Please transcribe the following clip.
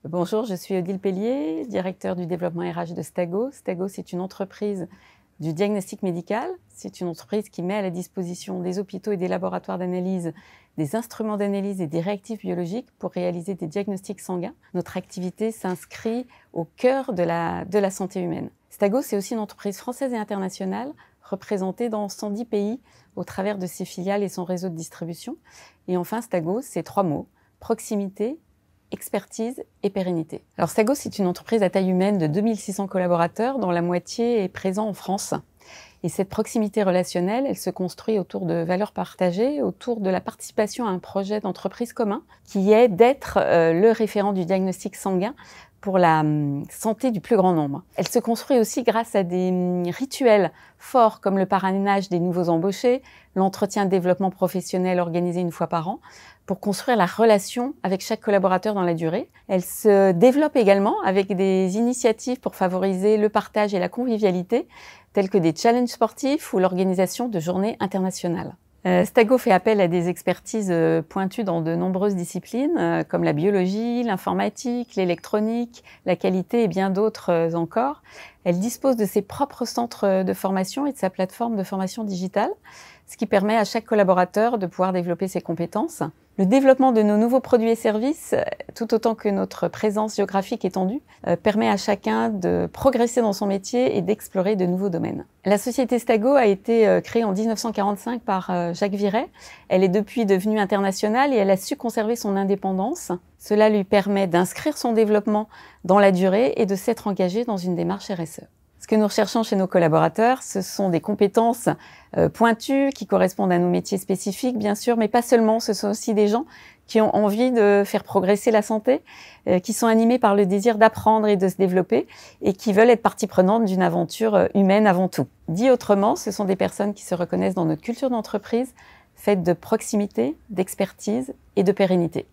Bonjour, je suis Odile Pellier, directeur du développement RH de Stago. Stago, c'est une entreprise du diagnostic médical. C'est une entreprise qui met à la disposition des hôpitaux et des laboratoires d'analyse des instruments d'analyse et des réactifs biologiques pour réaliser des diagnostics sanguins. Notre activité s'inscrit au cœur de la santé humaine. Stago, c'est aussi une entreprise française et internationale représentée dans 110 pays au travers de ses filiales et son réseau de distribution. Et enfin, Stago, c'est 3 mots: proximité, expertise et pérennité. Alors Stago, c'est une entreprise à taille humaine de 2600 collaborateurs, dont la moitié est présent en France. Et cette proximité relationnelle, elle se construit autour de valeurs partagées, autour de la participation à un projet d'entreprise commun, qui est d'être le référent du diagnostic sanguin pour la santé du plus grand nombre. Elle se construit aussi grâce à des rituels forts comme le parrainage des nouveaux embauchés, l'entretien de développement professionnel organisé une fois par an, pour construire la relation avec chaque collaborateur dans la durée. Elle se développe également avec des initiatives pour favoriser le partage et la convivialité, telles que des challenges sportifs ou l'organisation de journées internationales. Stago fait appel à des expertises pointues dans de nombreuses disciplines, comme la biologie, l'informatique, l'électronique, la qualité et bien d'autres encore. Elle dispose de ses propres centres de formation et de sa plateforme de formation digitale, ce qui permet à chaque collaborateur de pouvoir développer ses compétences. Le développement de nos nouveaux produits et services, tout autant que notre présence géographique étendue, permet à chacun de progresser dans son métier et d'explorer de nouveaux domaines. La société Stago a été créée en 1945 par Jacques Viret. Elle est depuis devenue internationale et elle a su conserver son indépendance. Cela lui permet d'inscrire son développement dans la durée et de s'être engagée dans une démarche RSE. Ce que nous recherchons chez nos collaborateurs, ce sont des compétences pointues qui correspondent à nos métiers spécifiques, bien sûr, mais pas seulement. Ce sont aussi des gens qui ont envie de faire progresser la santé, qui sont animés par le désir d'apprendre et de se développer et qui veulent être partie prenante d'une aventure humaine avant tout. Dit autrement, ce sont des personnes qui se reconnaissent dans notre culture d'entreprise, faite de proximité, d'expertise et de pérennité.